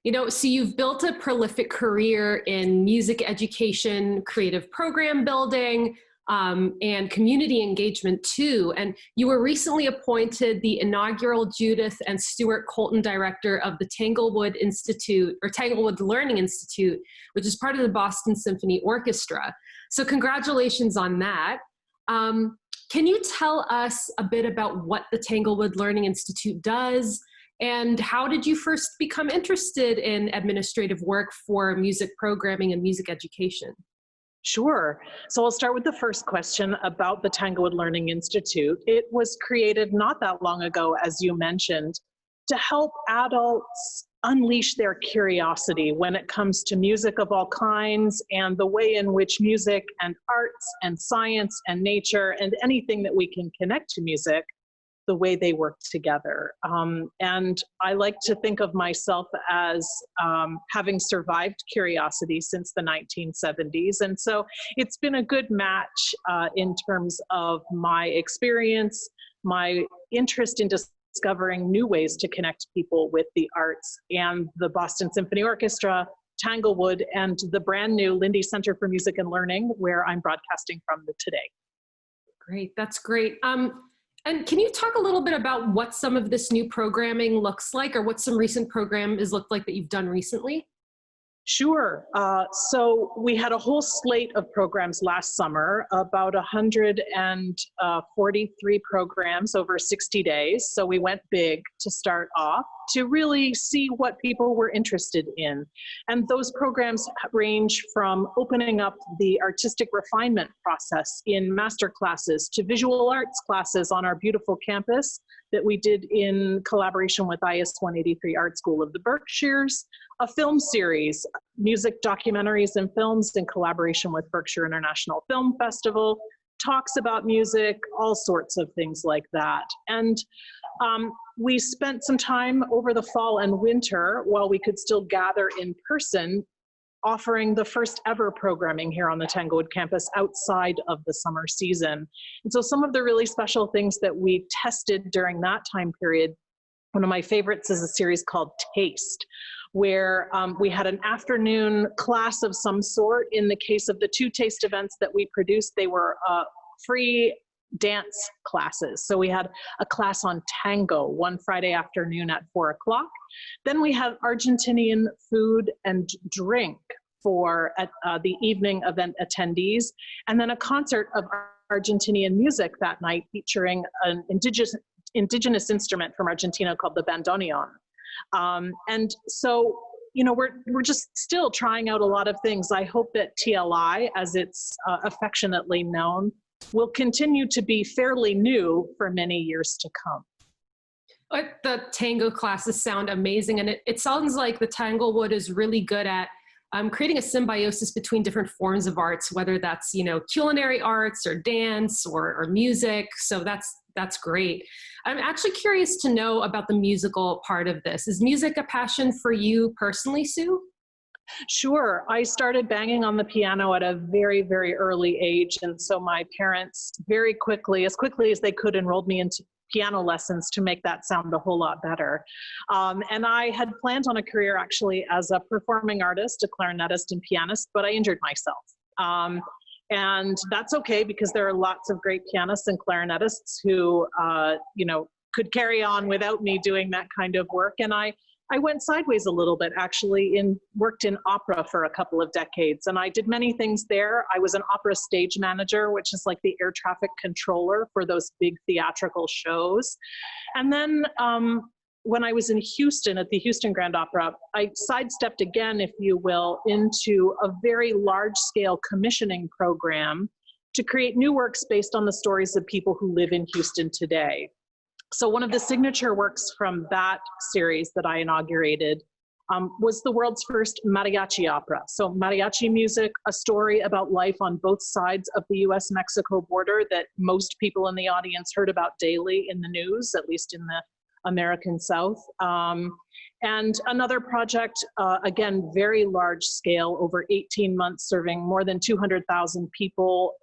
So you've built a prolific career in music education, creative program building, and community engagement too. And you were recently appointed the inaugural Judith and Stuart Colton Director of the Tanglewood Institute, or Tanglewood Learning Institute, which is part of the Boston Symphony Orchestra. So congratulations on that. Can you tell us a bit about what the Tanglewood Learning Institute does? And how did you first become interested in administrative work for music programming and music education? Sure. So I'll start with the first question about the Tanglewood Learning Institute. It was created not that long ago, as you mentioned, to help adults unleash their curiosity when it comes to music of all kinds and the way in which music and arts and science and nature and anything that we can connect to music, the way they work together. And I like to think of myself as having survived curiosity since the 1970s. And so it's been a good match in terms of my experience, my interest in discovering new ways to connect people with the arts, and the Boston Symphony Orchestra, Tanglewood, and the brand new Lindy Center for Music and Learning, where I'm broadcasting from today. Great, that's great. And can you talk a little bit about what some of this new programming looks like, or what some recent program has looked like that you've done recently? Sure. So we had a whole slate of programs last summer, about 143 programs over 60 days. So we went big to start off to really see what people were interested in. And those programs range from opening up the artistic refinement process in master classes to visual arts classes on our beautiful campus that we did in collaboration with IS 183 Art School of the Berkshires, a film series, music documentaries and films in collaboration with Berkshire International Film Festival, talks about music, all sorts of things like that. And we spent some time over the fall and winter, while we could still gather in person, offering the first ever programming here on the Tanglewood campus outside of the summer season. And so some of the really special things that we tested during that time period, one of my favorites is a series called Taste, where we had an afternoon class of some sort. In the case of the two taste events that we produced, they were free dance classes. So we had a class on tango one Friday afternoon at 4 o'clock. Then we had Argentinian food and drink for the evening event attendees, and then a concert of Argentinian music that night featuring an indigenous instrument from Argentina called the bandoneon. And so, we're just still trying out a lot of things. I hope that TLI, as it's affectionately known, will continue to be fairly new for many years to come. The tango classes sound amazing, and it sounds like the Tanglewood is really good at creating a symbiosis between different forms of arts, whether that's culinary arts or dance or music. So that's great. I'm actually curious to know about the musical part of this. Is music a passion for you personally, Sue? Sure. I started banging on the piano at a very, very early age. And so my parents very quickly, as quickly as they could, enrolled me into piano lessons to make that sound a whole lot better. And I had planned on a career actually as a performing artist, a clarinetist and pianist, but I injured myself. And that's okay, because there are lots of great pianists and clarinetists who, could carry on without me doing that kind of work. And I went sideways a little bit, actually, worked in opera for a couple of decades. And I did many things there. I was an opera stage manager, which is like the air traffic controller for those big theatrical shows. And then when I was in Houston at the Houston Grand Opera, I sidestepped again, if you will, into a very large-scale commissioning program to create new works based on the stories of people who live in Houston today. So one of the signature works from that series that I inaugurated was the world's first mariachi opera. So mariachi music, a story about life on both sides of the US-Mexico border that most people in the audience heard about daily in the news, at least in the American South. And another project, again, very large scale, over 18 months, serving more than 200,000 people,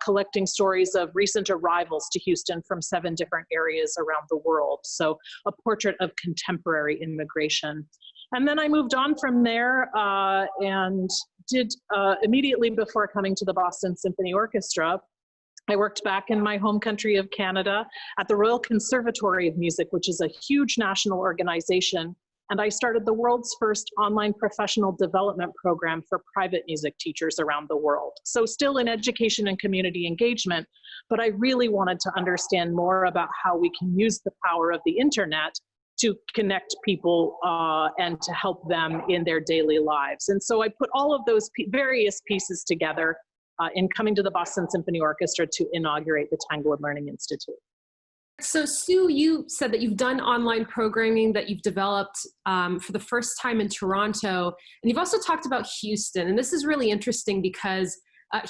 collecting stories of recent arrivals to Houston from 7 different areas around the world. So a portrait of contemporary immigration. And then I moved on from there and did immediately before coming to the Boston Symphony Orchestra, I worked back in my home country of Canada at the Royal Conservatory of Music, which is a huge national organization. And I started the world's first online professional development program for private music teachers around the world. So still in education and community engagement, but I really wanted to understand more about how we can use the power of the internet to connect people and to help them in their daily lives. And so I put all of those various pieces together in coming to the Boston Symphony Orchestra to inaugurate the Tanglewood Learning Institute. So Sue, you said that you've done online programming that you've developed for the first time in Toronto, and you've also talked about Houston. And this is really interesting because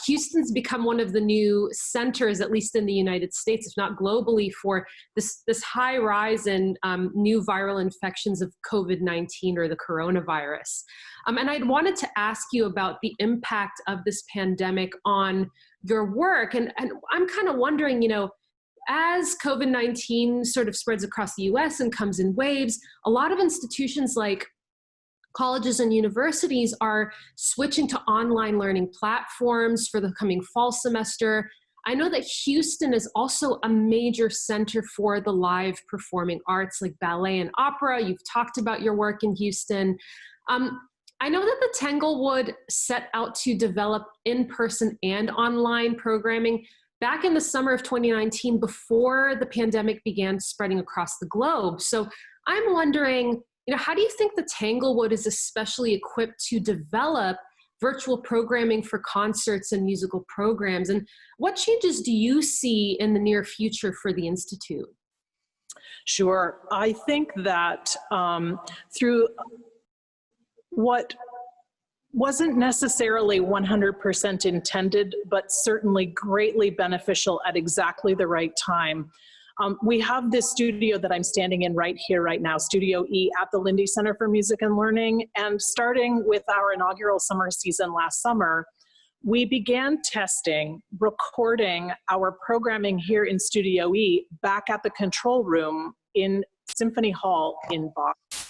Houston's become one of the new centers, at least in the United States, if not globally, for this high rise in new viral infections of COVID-19 or the coronavirus. And I'd wanted to ask you about the impact of this pandemic on your work. And I'm kind of wondering, as COVID-19 sort of spreads across the US and comes in waves, a lot of institutions like colleges and universities are switching to online learning platforms for the coming fall semester. I know that Houston is also a major center for the live performing arts like ballet and opera. You've talked about your work in Houston. I know that the Tanglewood set out to develop in-person and online programming back in the summer of 2019 before the pandemic began spreading across the globe. So I'm wondering, how do you think the Tanglewood is especially equipped to develop virtual programming for concerts and musical programs? And what changes do you see in the near future for the Institute? Sure. I think that through what wasn't necessarily 100% intended, but certainly greatly beneficial at exactly the right time. We have this studio that I'm standing in right here, right now, Studio E at the Lindy Center for Music and Learning. And starting with our inaugural summer season last summer, we began testing, recording our programming here in Studio E back at the control room in Symphony Hall in Boston.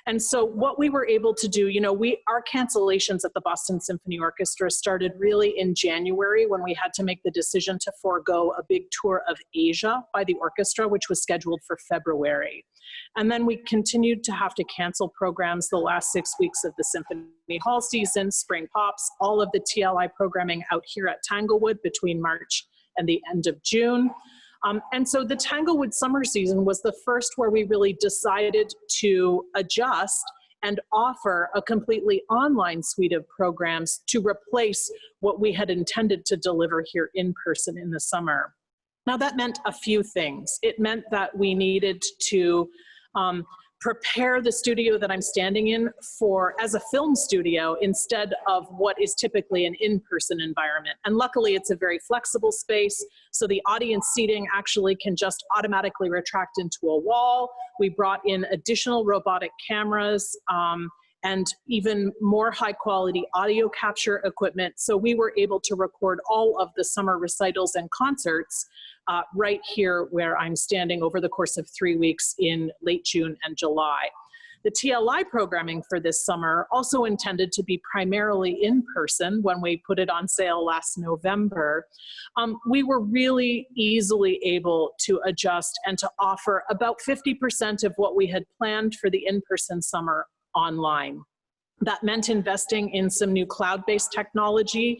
And so what we were able to do, our cancellations at the Boston Symphony Orchestra started really in January when we had to make the decision to forego a big tour of Asia by the orchestra, which was scheduled for February. And then we continued to have to cancel programs the last 6 weeks of the Symphony Hall season, Spring Pops, all of the TLI programming out here at Tanglewood between March and the end of June. And so the Tanglewood summer season was the first where we really decided to adjust and offer a completely online suite of programs to replace what we had intended to deliver here in person in the summer. Now that meant a few things. It meant that we needed to prepare the studio that I'm standing in as a film studio instead of what is typically an in-person environment. And luckily it's a very flexible space, so the audience seating actually can just automatically retract into a wall. We brought in additional robotic cameras and even more high quality audio capture equipment. So we were able to record all of the summer recitals and concerts right here where I'm standing over the course of 3 weeks in late June and July. The TLI programming for this summer, also intended to be primarily in person when we put it on sale last November, we were really easily able to adjust and to offer about 50% of what we had planned for the in-person summer online. That meant investing in some new cloud-based technology,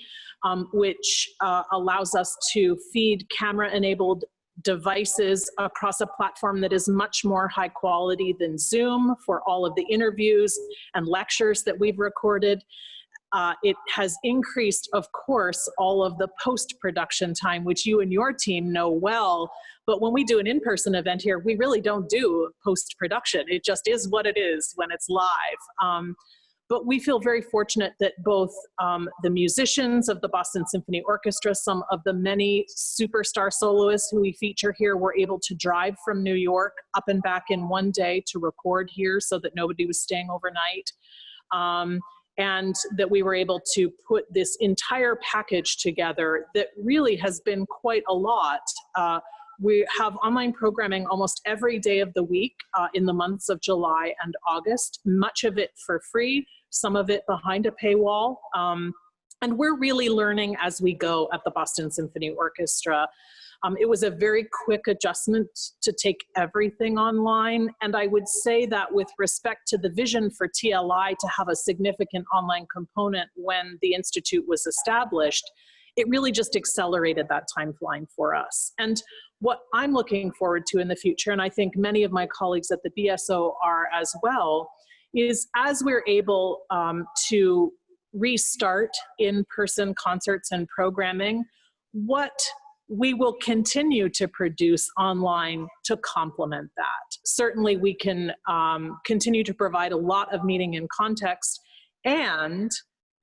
which allows us to feed camera-enabled devices across a platform that is much more high quality than Zoom for all of the interviews and lectures that we've recorded. It has increased, of course, all of the post-production time, which you and your team know well. But when we do an in-person event here, we really don't do post-production. It just is what it is when it's live. But we feel very fortunate that both the musicians of the Boston Symphony Orchestra, some of the many superstar soloists who we feature here, were able to drive from New York up and back in one day to record here so that nobody was staying overnight. And that we were able to put this entire package together that really has been quite a lot. We have online programming almost every day of the week in the months of July and August, much of it for free, some of it behind a paywall. And we're really learning as we go at the Boston Symphony Orchestra. It was a very quick adjustment to take everything online. And I would say that with respect to the vision for TLI to have a significant online component when the Institute was established, it really just accelerated that timeline for us. And what I'm looking forward to in the future, and I think many of my colleagues at the BSO are as well, is as we're able to restart in-person concerts and programming, what we will continue to produce online to complement that. Certainly we can continue to provide a lot of meaning and context, and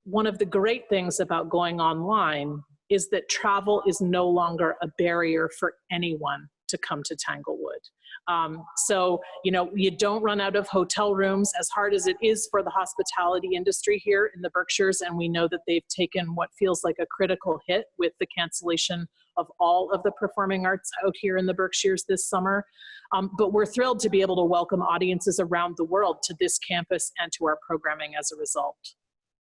one of the great things about going online is that travel is no longer a barrier for anyone to come to Tanglewood. So, you know, you don't run out of hotel rooms, as hard as it is for the hospitality industry here in the Berkshires, and we know that they've taken what feels like a critical hit with the cancellation of all of the performing arts out here in the Berkshires this summer. But we're thrilled to be able to welcome audiences around the world to this campus and to our programming as a result.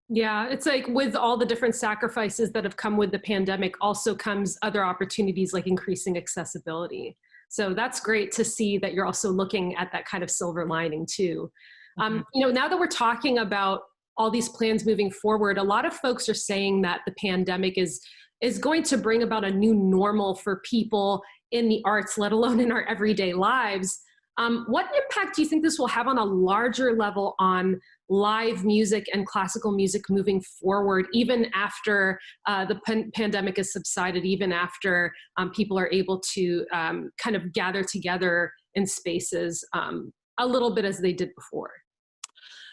Yeah, it's like with all the different sacrifices that have come with the pandemic also comes other opportunities like increasing accessibility. So that's great to see that you're also looking at that kind of silver lining too. You know, now that we're talking about all these plans moving forward, a lot of folks are saying that the pandemic is going to bring about a new normal for people in the arts, let alone in our everyday lives. What impact do you think this will have on a larger level on live music and classical music moving forward, even after the pandemic has subsided, even after people are able to kind of gather together in spaces a little bit as they did before?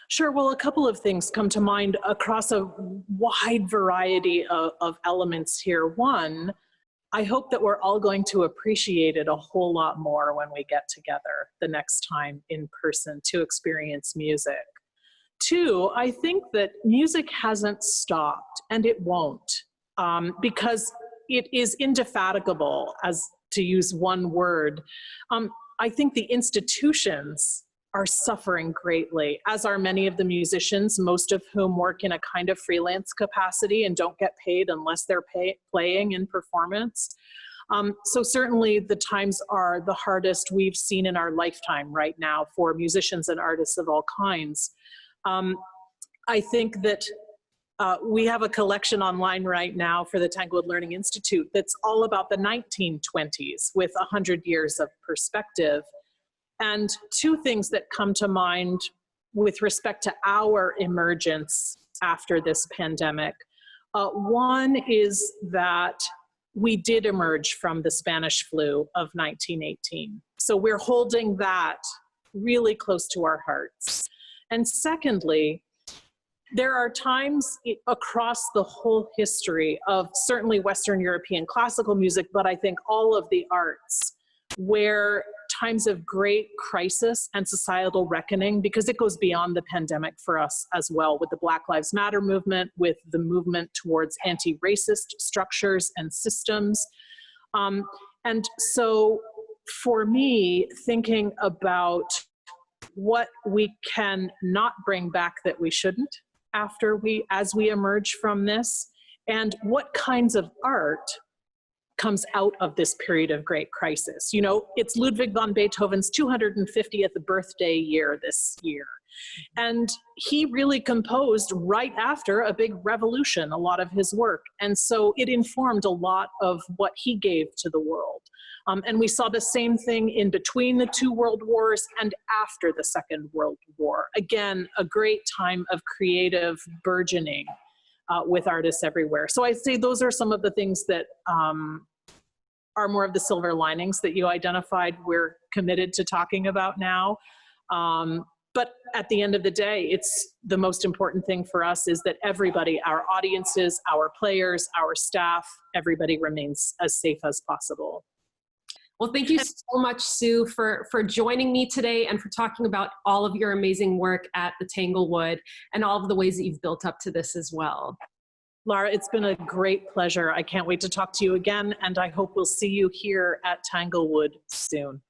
Sure. Well, a couple of things come to mind across a wide variety of elements here. One, I hope that we're all going to appreciate it a whole lot more when we get together the next time in person to experience music. Two, I think that music hasn't stopped, and it won't, because it is indefatigable, as to use one word. I think the institutions are suffering greatly, as are many of the musicians, most of whom work in a kind of freelance capacity and don't get paid unless they're playing in performance. So certainly the times are the hardest we've seen in our lifetime right now for musicians and artists of all kinds. I think that we have a collection online right now for the Tanglewood Learning Institute that's all about the 1920s with 100 years of perspective. And two things that come to mind with respect to our emergence after this pandemic. One is that we did emerge from the Spanish flu of 1918. So we're holding that really close to our hearts. And secondly, there are times across the whole history of certainly Western European classical music, but I think all of the arts, where times of great crisis and societal reckoning, because it goes beyond the pandemic for us as well, with the Black Lives Matter movement, with the movement towards anti-racist structures and systems. And so for me, thinking about what we can not bring back that we shouldn't as we emerge from this, and what kinds of art comes out of this period of great crisis. You know, it's Ludwig van Beethoven's 250th birthday year this year. And he really composed right after a big revolution, a lot of his work. And so it informed a lot of what he gave to the world. And we saw the same thing in between the two world wars and after the Second World War. Again, a great time of creative burgeoning with artists everywhere. So I'd say those are some of the things that are more of the silver linings that you identified we're committed to talking about now. But at the end of the day, it's the most important thing for us is that everybody, our audiences, our players, our staff, everybody remains as safe as possible. Well, thank you so much, Sue, for joining me today and for talking about all of your amazing work at the Tanglewood and all of the ways that you've built up to this as well. Laura, it's been a great pleasure. I can't wait to talk to you again, and I hope we'll see you here at Tanglewood soon.